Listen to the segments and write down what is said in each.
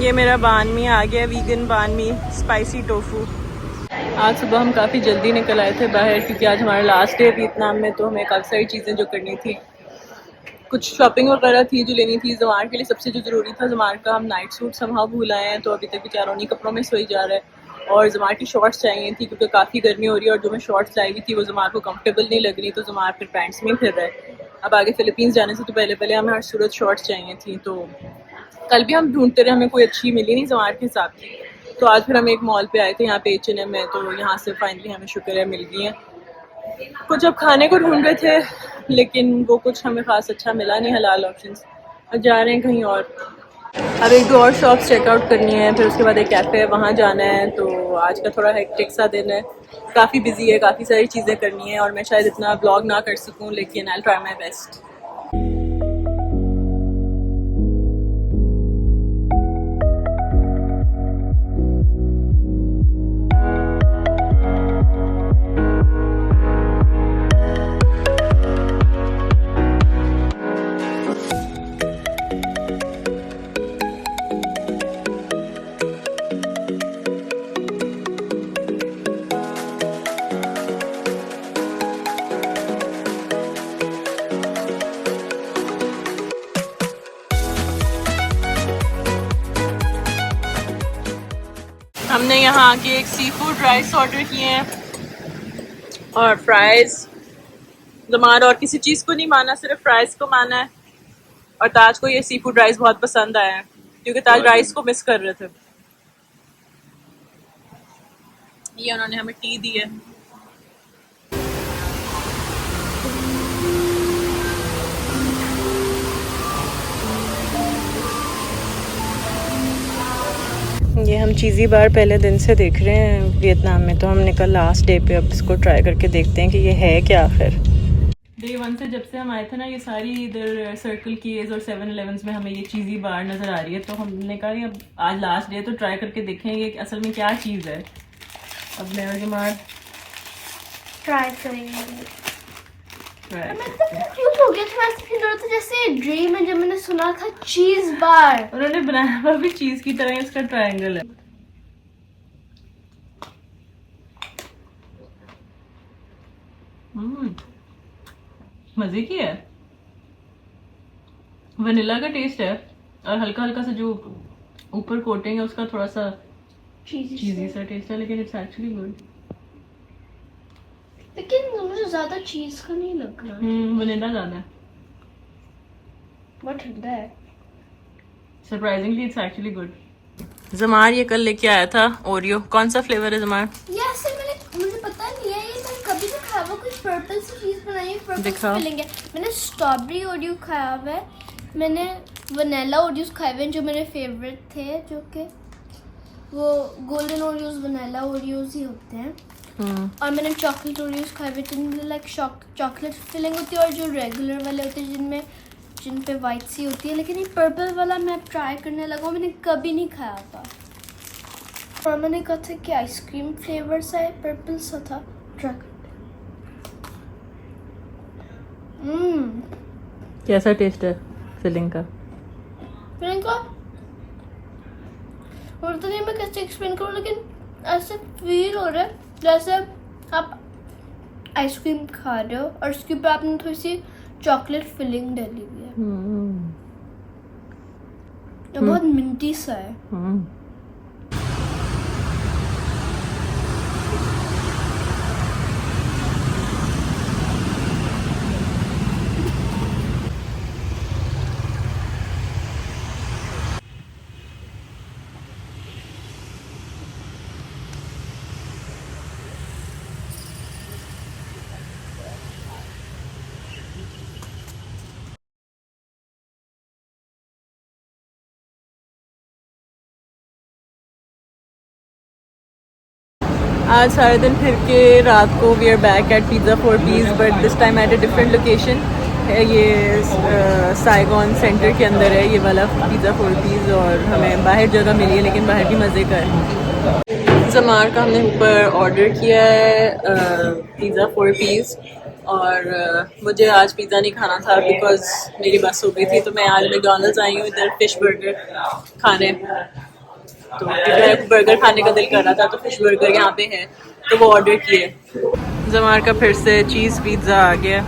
ये मेरा बान मी आ गया, वीगन बान मी स्पाइसी टोफू। आज सुबह हम काफ़ी जल्दी निकल आए थे बाहर क्योंकि आज हमारा लास्ट डे वियतनाम में, तो हमें काफ़ी सारी चीज़ें जो करनी थी, कुछ शॉपिंग वगैरह थी जो लेनी थी। जमार के लिए सबसे जो ज़रूरी था, जमार का हम नाइट सूट समहाउ भूल आए हैं, तो अभी तक बेचारा उन्हीं कपड़ों में सोई जा रहा है। और जमार की शॉर्ट्स चाहिए थी क्योंकि काफ़ी गर्मी हो रही है, और जो मैं शॉर्ट्स लाई हुई थी वो जमार को कंफर्टेबल नहीं लग रही, तो जमार फिर पैंट्स में फिर रहा है। अब आगे फ़िलीपींस जाने से तो पहले हमें हर सूरत शॉर्ट्स चाहिए थी, तो कल भी हम ढूंढते रहे, हमें कोई अच्छी मिली नहीं जमार के हिसाब की। तो आज फिर हम एक मॉल पे आए थे, यहाँ पे H&M है, तो यहाँ से फाइनली हमें शुक्र है मिल गई हैं। कुछ अब खाने को ढूंढ रहे थे लेकिन वो कुछ हमें खास अच्छा मिला नहीं, हलाल ऑप्शंस। अब जा रहे हैं कहीं और। अब एक दो और शॉप्स चेकआउट करनी है, फिर उसके बाद एक कैफ़े है वहाँ जाना है। तो आज का थोड़ा हेक्टिक सा दिन है, काफ़ी बिजी है, काफ़ी सारी चीज़ें करनी है, और मैं शायद इतना ब्लॉग ना कर सकूँ, लेकिन आई ट्राई माई बेस्ट। हमने यहाँ आके एक सी फूड राइस ऑर्डर किए हैं और फ्राइज। जमार और किसी चीज़ को नहीं माना, सिर्फ फ्राइज को माना है। और ताज को ये सी फूड राइस बहुत पसंद आया है क्योंकि ताज राइस को मिस कर रहे थे। ये उन्होंने हमें टी दी है। ये हम चीज़ी बार पहले दिन से देख रहे हैं वियतनाम में, तो हमने कल लास्ट डे पे अब इसको ट्राई करके देखते हैं कि ये है क्या आखिर। डे 1 से जब से हम आए थे ना, ये सारी इधर सर्कल कीज और 7-Elevens में हमें ये चीज़ी बार नज़र आ रही है, तो हमने कहा अब आज लास्ट डे तो ट्राई करके देखें ये असल में क्या चीज़ है। अब मैं और जमार ट्राई करेंगे। क्यूट हो गया थोड़ा सा, तो जैसे ड्रीम में जब मैंने सुना था चीज बार, उन्होंने बनाया हुआ भी चीज़ की तरह, इसका ट्रायंगल है। मजे की है, वनीला का टेस्ट है और हल्का हल्का सा जो ऊपर कोटिंग है उसका थोड़ा सा चीज़ी सा टेस्ट है, लेकिन इट्स एक्चुअली गुड। लेकिन मुझे ज्यादा चीज का नहीं लग रहा। वनीला ज्यादा है, बहुत ठंडा है। Surprisingly it's actually good. जमार ये कल लेके आया था ओरियो। कौन सा फ्लेवर है जमार? मुझे पता नहीं है, ये मैंने कभी नहीं खाया हुआ। कुछ पर्पल सी चीज बनाई है, पर्पल फीलिंग है। मैंने स्ट्रॉबेरी ओरियो खाया हुआ है, मैंने वनीला ओरियोज खाए हुए हैं जो मेरे फेवरेट थे, जो कि वो गोल्डन ओरियोज वनीला ओरियोज ही होते हैं। और मैंने चॉकलेट ओरियोज खाए हुए जिनमें लाइक चॉकलेट फिलिंग होती है, और जो रेगुलर वाले होते हैं जिन पे वाइट सी होती है। लेकिन ये पर्पल वाला मैं ट्राई करने लगा, मैंने कभी नहीं खाया था। और मैंने कहा था कि आइसक्रीम फ्लेवर सा है, पर्पल सा था, ट्राई करते। कैसा टेस्ट है फिलिंग का? और तो नहीं मैं कैसे एक्सप्लेन करूँ, लेकिन ऐसे फील हो रहा है जैसे आप आइसक्रीम खा रहे हो और उसके ऊपर आपने थोड़ी सी चॉकलेट फिलिंग डाली हुई है। तो बहुत मिंटी सा है। आज सारे दिन फिर के रात को we are back at Pizza 4 P's, but this time at a different location है। ये साइगॉन सेंटर के अंदर है ये वाला पिज़्ज़ा 4 पीस, और हमें बाहर जगह मिली है लेकिन बाहर भी मज़े का है। जमार का हमने ऊपर ऑर्डर किया है पिज़्ज़ा 4 पीस, और मुझे आज पिज़्ज़ा नहीं खाना था बिकॉज मेरी बस हो गई थी, तो मैं आज मैकडॉनल्ड्स आई हूँ इधर फिश बर्गर खाने। तो मेरे को बर्गर खाने का दिल कर रहा था, तो फिश बर्गर यहाँ पे है तो वो ऑर्डर किए। जमार का फिर से चीज़ पिज़्ज़ा आ गया।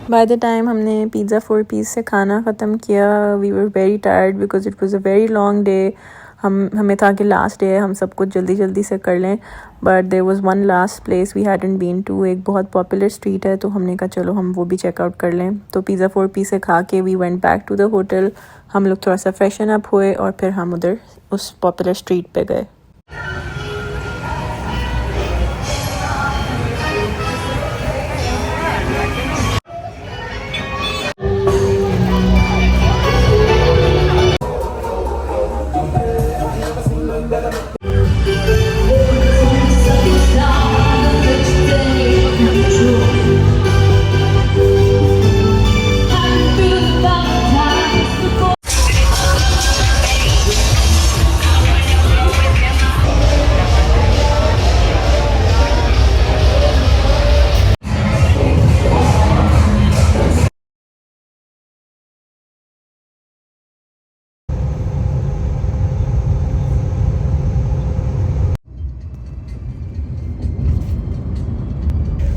बाय द टाइम हमने पिज़्ज़ा 4 पीस से खाना ख़त्म किया, we were very tired because it was a very long day. हमें था कि लास्ट डे है, हम सब कुछ जल्दी जल्दी से कर लें, but there was one last place we hadn't been to. एक बहुत पॉपुलर स्ट्रीट है, तो हमने कहा चलो हम वो भी चेकआउट कर लें। तो पिज़्ज़ा 4 पीस से खा के we went back to the hotel. हम लोग थोड़ा सा फ्रेशन अप हुए और फिर हम उधर उस पॉपुलर स्ट्रीट पे गए।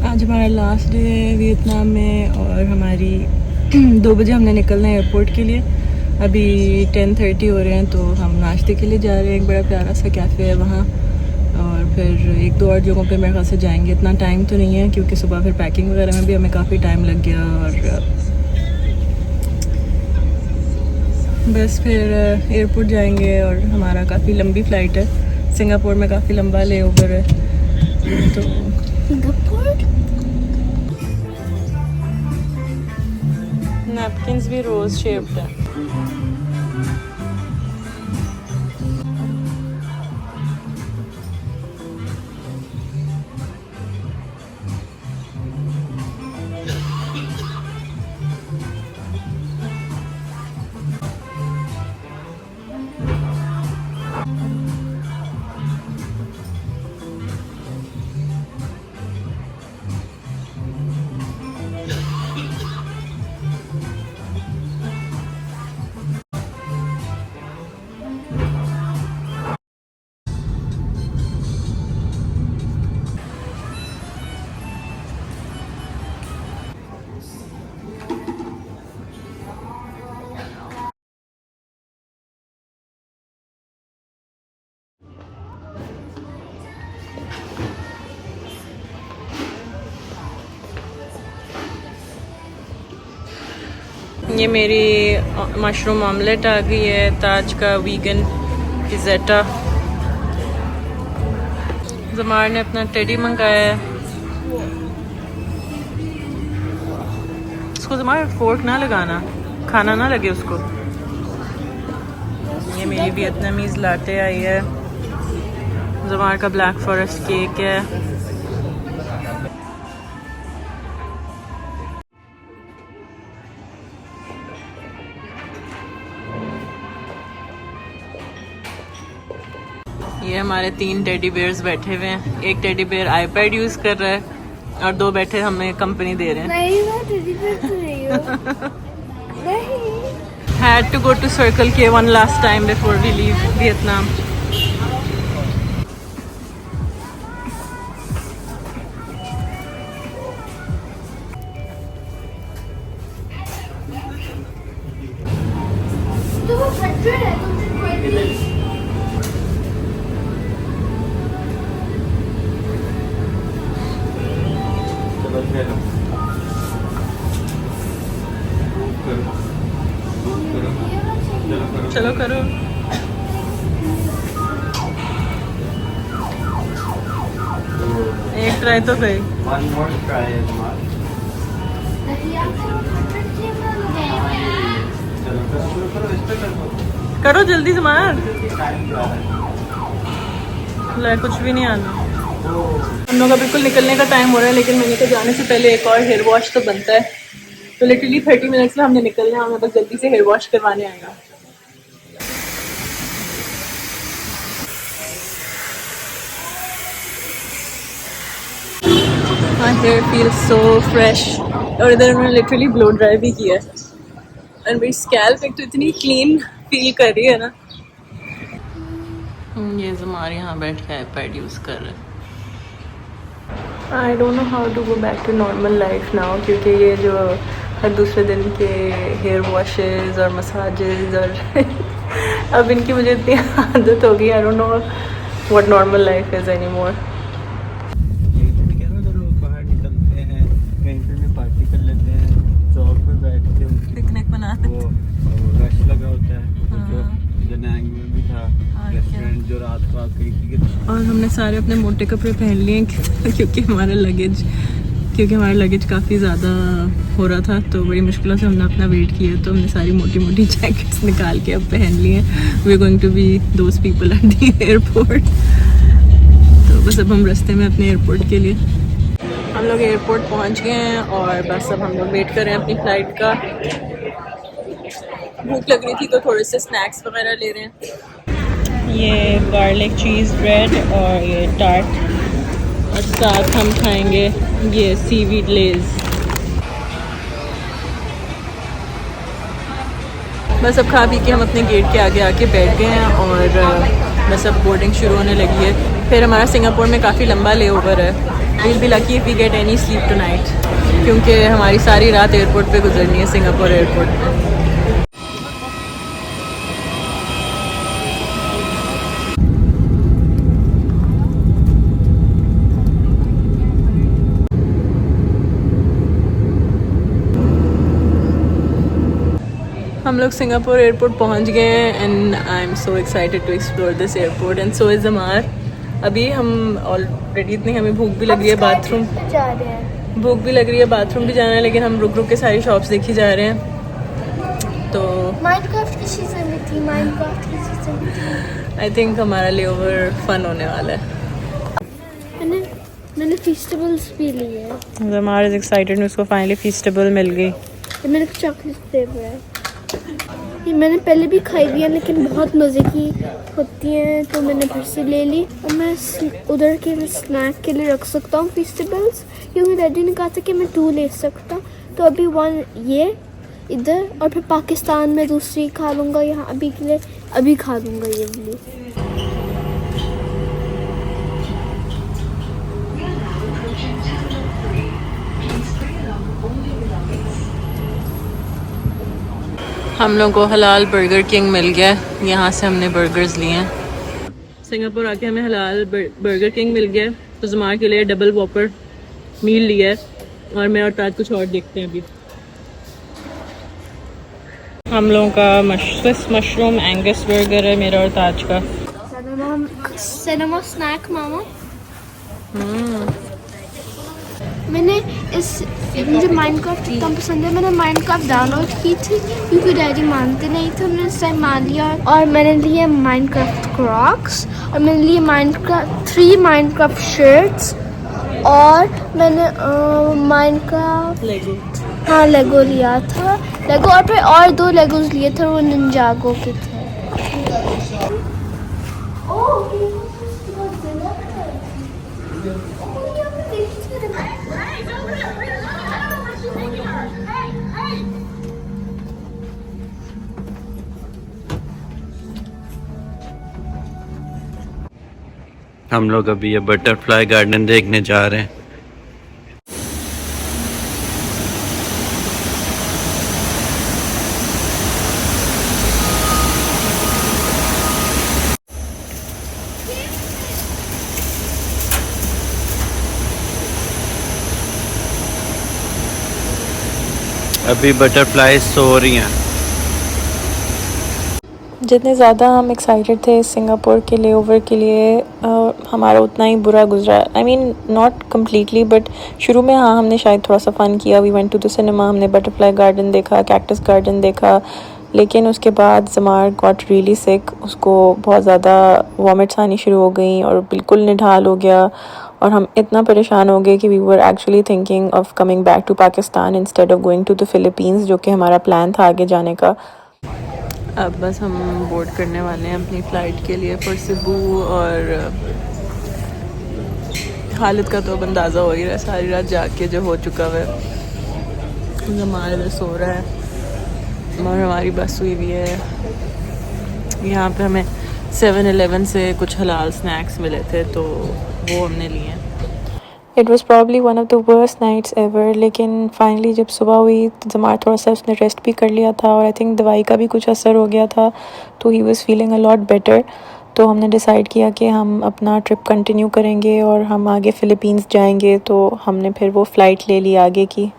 आज हमारा लास्ट डे है वियतनाम में और हमारी 2 बजे हमने निकलना है एयरपोर्ट के लिए। अभी 10:30 हो रहे हैं, तो हम नाश्ते के लिए जा रहे हैं। एक बड़ा प्यारा सा कैफ़े है वहाँ, और फिर 1-2 और जगहों पे मेरे ख्याल से जाएंगे। इतना टाइम तो नहीं है क्योंकि सुबह फिर पैकिंग वगैरह में भी हमें काफ़ी टाइम लग गया, और बस फिर एयरपोर्ट जाएंगे। और हमारा काफ़ी लंबी फ़्लाइट है, सिंगापुर में काफ़ी लंबा ले ओवर है। तो नैपकिन्स भी रोज़ शेप्ड है। ये मेरी मशरूम ऑमलेट आ गई है, ताज का वीगन पिज़्ज़ा। जमार ने अपना टेडी मंगाया है। उसको जमार फोर्क ना लगाना, खाना ना लगे उसको। ये मेरी वियतनामीज़ लाटे आई है। जमार का ब्लैक फॉरेस्ट केक है। ये हमारे 3 टेडी बेयर्स बैठे हुए हैं। एक टेडी बेयर आईपैड यूज़ कर रहा है और 2 बैठे हमें कंपनी दे रहे हैं। नहीं, मैं टेडी बेयर तो नहीं हूँ। नहीं। Had to go to Circle K one last time before we leave Vietnam. तो वो 100 है, तुमसे कोई भी। चलो करो। एक ट्राई तो गई। One more try as much. नहीं, आपको 100 चाहिए चलो करो करो इस पे करो। करो जल्दी से मार। टाइम कुछ भी नहीं आना। हम लोग का बिल्कुल निकलने का टाइम हो रहा है, लेकिन मैंने कहा जाने से पहले एक और हेयर वॉश तो बनता है। तो लिटरली 30 मिनट्स में हमने निकलना है, हमें बस जल्दी से हेयर वॉश करवाने आएगा। My hair feels so fresh. और इधर उन्होंने लिटरली ब्लो ड्राई भी किया है, और मेरी स्कैल्प एक तो इतनी क्लीन फील कर रही है ना। ये हमारे यहाँ बैठ के आईपैड यूज़ कर रहे हैं। I don't know how to go back to normal life now, क्योंकि ये जो हर दूसरे दिन के हेयर वॉशेज़ और मसाजेज़ और अब इनकी मुझे इतनी आदत हो गई। आई don't know what normal life is any more. बाहर निकलते हैं, कहीं पे भी पार्टी कर लेते हैं, चौक पे बैठ के पिकनिक मनाते वो रश लगा होता है। जो जनांग में भी था रेस्टोरेंट जो रात को आके और हमने सारे अपने मोटे कपड़े पहन लिए क्योंकि हमारा लगेज काफ़ी ज़्यादा हो रहा था, तो बड़ी मुश्किलों से हमने अपना वेट किया, तो हमने सारी मोटी मोटी जैकेट्स निकाल के अब पहन लिए। We are going to be those people at the airport. तो बस अब हम रास्ते में अपने एयरपोर्ट के लिए। हम लोग एयरपोर्ट पहुंच गए हैं और बस अब हम लोग वेट कर रहे हैं अपनी फ़्लाइट का। भूख लग रही थी तो थोड़े से स्नैक्स वगैरह ले रहे हैं। ये गार्लिक चीज़ ब्रेड और ये टार्ट, और साथ हम खाएंगे ये सीवीड लेज़। बस अब खा पी के हम अपने गेट के आगे आके बैठ गए हैं और बस अब बोर्डिंग शुरू होने लगी है। फिर हमारा सिंगापुर में काफ़ी लंबा ले ओवर है। Will be lucky if we get any sleep tonight, क्योंकि हमारी सारी रात एयरपोर्ट पे गुजरनी है, सिंगापुर एयरपोर्ट पे। हम लोग सिंगापुर एयरपोर्ट पहुंच गए हैं and I am so excited to explore this airport and so is Amar. अभी हम ऑलरेडी इतनी हमें भूख भी लग रही है, भूख भी लग रही है, बाथरूम भी जाना है, लेकिन हम रुक रुक के सारी शॉप्स देखी जा रहे हैं। तो माइनक्राफ्ट की चीज़ें भी थी, माइनक्राफ्ट की चीज़ें भी थी। आई थिंक हमारा ले ओवर फन होने वाला है। मैंने फीस्टेबल्स भी लिए हैं। अमार इज़ एक्साइटेड, उसको फाइनली फीस्टेबल मिल गई। ये मेरे को चॉकलेट फ्लेवर है। ये मैंने पहले भी खाई हुई है, लेकिन बहुत मज़े की होती हैं, तो मैंने फिर से ले ली। और मैं उधर के स्नैक के लिए रख सकता हूँ फीस्टेबल्स, क्योंकि डैडी ने कहा था कि मैं 2 ले सकता। तो अभी 1 ये इधर, और फिर पाकिस्तान में दूसरी खा लूँगा। यहाँ अभी के लिए अभी खा लूँगा ये वाली। हम लोग को हलाल बर्गर किंग मिल गया, यहाँ से हमने बर्गर्स लिए हैं। सिंगापुर आके हमें हलाल बर्गर किंग मिल गया, तो ज़मार के लिए डबल वॉपर मील लिया है, और मैं और ताज कुछ और देखते हैं। अभी हम लोगों का स्विस मशरूम एंगस बर्गर है, मेरा और ताज का। सिनेमा स्नैक मामा। मैंने मुझे माइनक्राफ्ट इतना पसंद है, मैंने माइनक्राफ्ट डाउनलोड की थी, क्योंकि डैडी मानते नहीं थे, उन्होंने इस टाइम मान लिया। और मैंने लिए माइनक्राफ्ट क्रॉक्स, और मैंने लिए 3 माइनक्राफ्ट शर्ट्स, और मैंने माइनक्राफ्ट लेगो लिया था, लेगो, और फिर और 2 लेगोज लिए थे, वो निंजागो के थे। हम लोग अभी ये बटरफ्लाई गार्डन देखने जा रहे हैं। अभी बटरफ्लाई सो रही हैं। जितने ज़्यादा हम एक्साइटेड थे सिंगापुर के ले ओवर के लिए, हमारा उतना ही बुरा गुजरा। I mean not completely, but शुरू में हाँ हमने शायद थोड़ा सा फ़न किया। We went to the cinema, हमने बटरफ्लाई गार्डन देखा, कैक्टस गार्डन देखा, लेकिन उसके बाद ज़मार गॉट रियली सिक। उसको बहुत ज़्यादा वॉमिट्स आनी शुरू हो गई और बिल्कुल निढाल हो गया, और हम इतना परेशान हो गए कि we were actually thinking of coming back to Pakistan instead of going to the Philippines, जो कि हमारा प्लान था आगे जाने का। अब बस हम बोर्ड करने वाले हैं अपनी फ़्लाइट के लिए फॉर सिबू, और हालत का तो अब अंदाज़ा हो ही रहा है, सारी रात जाग के जो हो चुका है। हमारे इधर सो रहा है और हमारी बस हुई भी है। यहाँ पे हमें 7-Eleven से कुछ हलाल स्नैक्स मिले थे तो वो हमने लिए। It was probably one of the worst nights ever, लेकिन फाइनली जब सुबह हुई तो जमार थोड़ा सा उसने रेस्ट भी कर लिया था और आई थिंक दवाई का भी कुछ असर हो गया था, तो he was feeling a lot better. तो हमने डिसाइड किया कि हम अपना ट्रिप कंटिन्यू करेंगे और हम आगे फ़िलीपींस जाएंगे, तो हमने फिर वो फ़्लाइट ले ली आगे की।